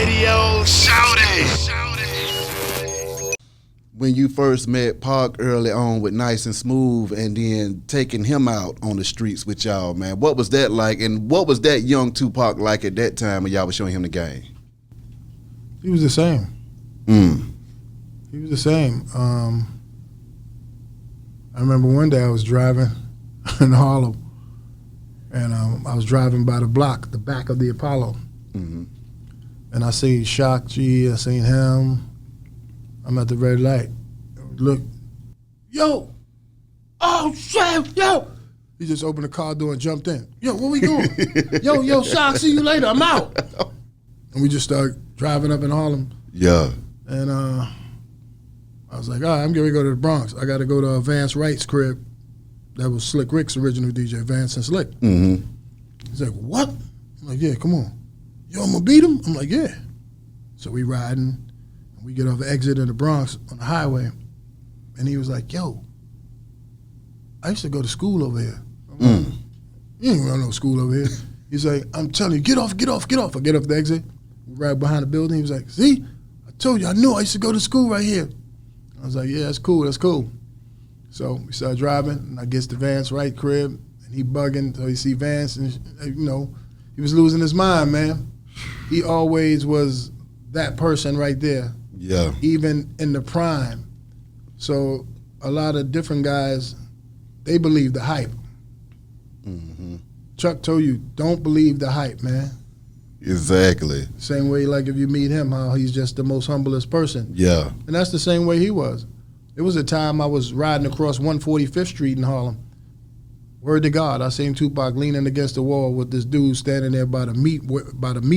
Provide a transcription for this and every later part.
radio, shout it. When you first met Pac early on with Nice and Smooth and then taking him out on the streets with y'all, man, what was that like? And what was that young Tupac like at that time when y'all was showing him the game? He was the same. He was the same. I remember one day I was driving in Harlem, and I was driving by the block, the back of the Apollo, and I see Shock G, I seen him. I'm at the red light. Look, yo, oh shit, yo. He just opened the car door and jumped in. Yo, what we doing? yo, Shock, see you later, I'm out. And we just started driving up in Harlem. Yeah. And I was like, all right, I'm getting ready to go to the Bronx. I got to go to Vance Wright's crib. That was Slick Rick's original DJ, Vance and Slick. He's like, what? I'm like, yeah, come on. Yo, I'm going to beat him? I'm like, yeah. So we riding. We get off the exit in the Bronx on the highway, and he was like, yo, I used to go to school over here. I'm like, you ain't run no school over here. He's like, I'm telling you, get off. I get off the exit, right behind the building. He was like, see, I told you, I knew I used to go to school right here. I was like, yeah, that's cool. So we started driving, and I gets to Vance Wright crib, and he bugging, so he see Vance, and he was losing his mind, man. He always was that person right there. Yeah. Even in the prime. So a lot of different guys, they believe the hype. Chuck told you, don't believe the hype, man. Exactly. Same way, like if you meet him, how he's just the most humblest person. Yeah. And that's the same way he was. It was a time I was riding across 145th Street in Harlem. Word to God, I seen Tupac leaning against the wall with this dude standing there by the meat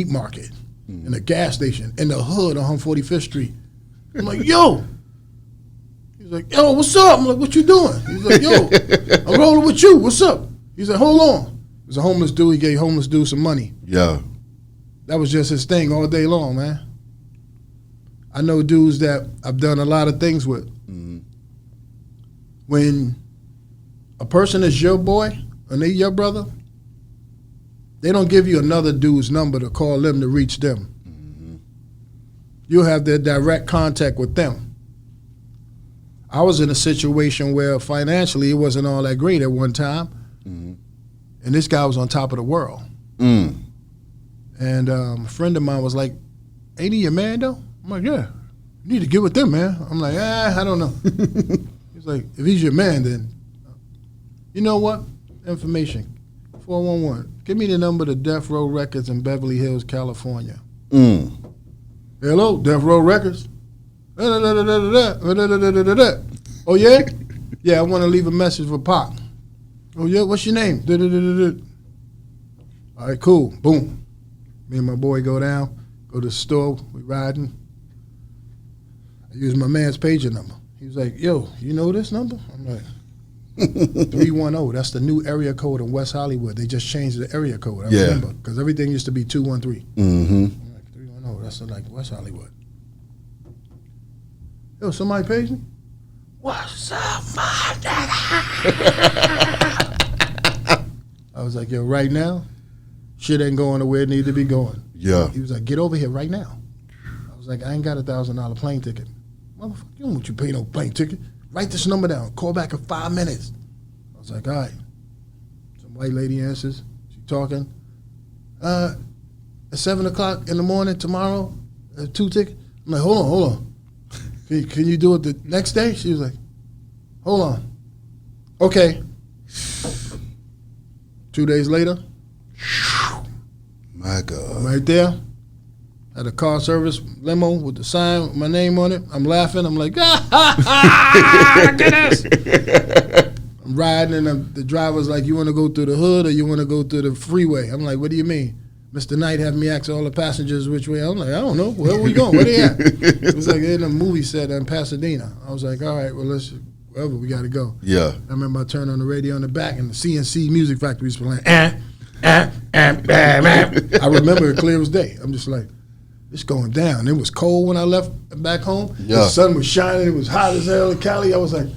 market. In a gas station, in the hood on 145th Street. I'm like, yo. He's like, yo, what's up? I'm like, what you doing? He's like, yo, I'm rolling with you. What's up? He's like, hold on. It was a homeless dude. He gave homeless dude some money. Yeah. That was just his thing all day long, man. I know dudes that I've done a lot of things with. When a person is your boy and they your brother, they don't give you another dude's number to call them to reach them. You'll have their direct contact with them. I was in a situation where financially it wasn't all that great at one time, and this guy was on top of the world. And a friend of mine was like, ain't he your man though? I'm like, yeah, you need to get with them, man. I'm like, I don't know. He's like, if he's your man, then, you know what? Information. 411. Give me the number to Death Row Records in Beverly Hills, California. Hello, Death Row Records. Oh, yeah? Yeah, I want to leave a message for Pac. Oh, yeah? What's your name? All right, cool. Boom. Me and my boy go down, go to the store. We riding. I use my man's pager number. He was like, yo, you know this number? I'm like, 310. That's the new area code in West Hollywood. They just changed the area code. I remember because everything used to be 213. I'm like, 310. That's like West Hollywood. Yo, somebody pays me. What's up, my nigga? I was like, yo, right now, shit ain't going to where it need to be going. Yeah. He was like, get over here right now. I was like, I ain't got $1,000 plane ticket. Motherfucker, you don't want you pay no plane ticket. Write this number down. Call back in 5 minutes. I was like, all right. Some white lady answers. She talking. At 7 o'clock in the morning tomorrow, 2 tickets. I'm like, hold on. Can you do it the next day? She was like, hold on. Okay. 2 days later. My God. Right there. At a car service limo with the sign with my name on it. I'm laughing. I'm like, look at this. I'm riding, and the driver's like, you want to go through the hood or you want to go through the freeway? I'm like, what do you mean? Mr. Knight had me ask all the passengers which way. I'm like, I don't know. Where are we going? Where they at? It was like in a movie set in Pasadena. I was like, all right, well, let's, wherever we got to go. Yeah. I remember I turned on the radio in the back, and the CNC Music Factory was playing. I remember it clear as day. I'm just like, it's going down. It was cold when I left back home. Yeah. The sun was shining. It was hot as hell in Cali. I was like,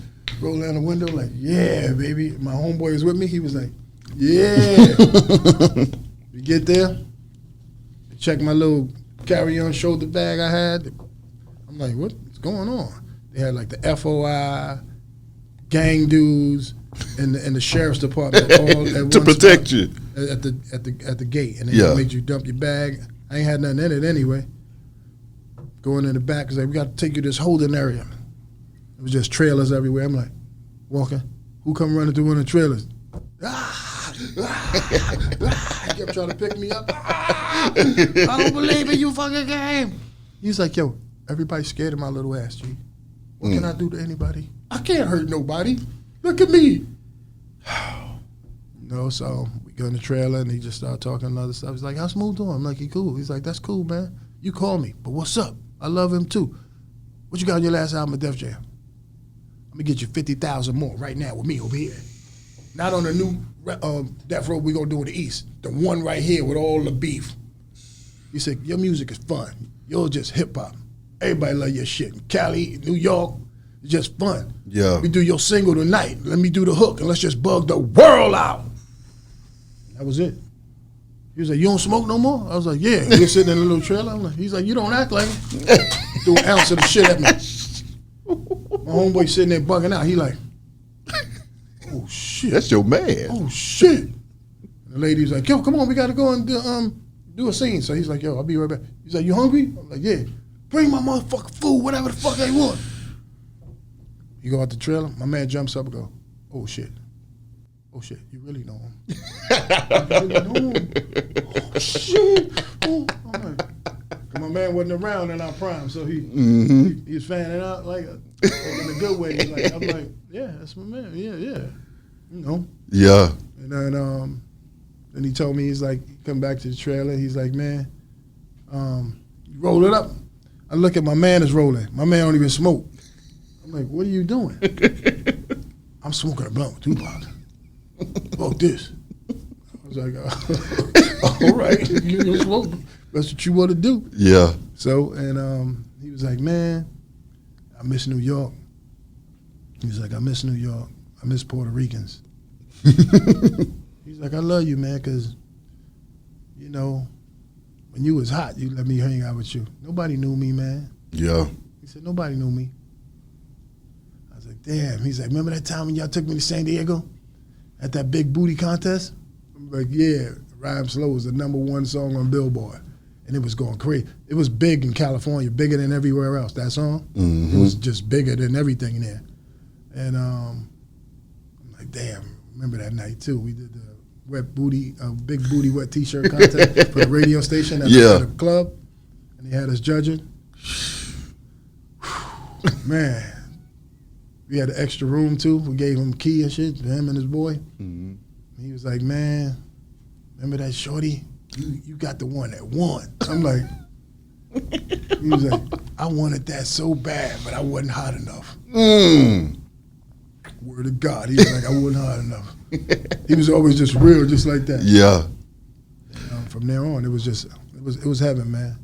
roll down the window like, yeah, baby. My homeboy was with me. He was like, yeah. We get there, check my little carry-on shoulder bag I had. I'm like, what's going on? They had like the FOI, gang dudes, and the sheriff's department all at To one protect spot you. at the gate, and Yeah. they made you dump your bag. I ain't had nothing in it anyway. Going in the back, cause like, we got to take you to this holding area. It was just trailers everywhere. I'm like, walking. Who come running through one of the trailers? He kept trying to pick me up. I don't believe in you fucking game. He's like, yo, everybody's scared of my little ass, G. What can I do to anybody? I can't hurt nobody. Look at me. No, so we go in the trailer and he just started talking and other stuff. He's like, how Smooth doing? I'm like, he cool. He's like, that's cool, man. You call me, but what's up? I love him too. What you got on your last album at Def Jam? I'm gonna get you 50,000 more right now with me over here. Not on the new Death Row we gonna do in the East. The one right here with all the beef. He said, your music is fun. You're just hip hop. Everybody love your shit. In Cali, New York, it's just fun. Yeah. We do your single tonight. Let me do the hook and let's just bug the world out. That was it. He was like, you don't smoke no more? I was like, yeah. We were sitting in a little trailer. He's like, you don't act like it. Threw an ounce of the shit at me. My homeboy sitting there bugging out. He like, oh shit. That's your man. Oh shit. And the lady's like, yo, come on, we gotta go and do a scene. So he's like, yo, I'll be right back. He's like, you hungry? I'm like, yeah. Bring my motherfucking food, whatever the fuck they want. You go out the trailer, my man jumps up and go, oh shit. Oh shit, you really know him. You really know him. Oh shit. Oh. I'm like, 'cause my man wasn't around in our prime, so he was fanning out like in a good way. He's like, I'm like, yeah, that's my man. Yeah. You know. Yeah. And then he told me, he's like, come back to the trailer. He's like, man, you roll it up. I look at my man is rolling. My man don't even smoke. I'm like, what are you doing? I'm smoking a blunt with Tupac. Fuck this. I was like, all right, you don't smoke. That's what you want to do. Yeah. So, and he was like, man, I miss New York. He was like, I miss New York. I miss Puerto Ricans. He's like, I love you, man, because, you know, when you was hot, you let me hang out with you. Nobody knew me, man. Yeah. He said, nobody knew me. I was like, damn. He's like, remember that time when y'all took me to San Diego at that big booty contest? I'm like, yeah, Rhyme Slow was the #1 song on Billboard. And it was going crazy. It was big in California, bigger than everywhere else, that song. It was just bigger than everything there. And I'm like, damn, remember that night too. We did the big booty wet t-shirt contest for the radio station at the club. And they had us judging. Man, we had an extra room too. We gave him a key and shit, to him and his boy. And he was like, man, remember that shorty? You got the one that won. I'm like, he was like, I wanted that so bad, but I wasn't hot enough. Word of God, he was like, I wasn't hot enough. He was always just real, just like that. Yeah. From there on, it was heaven, man.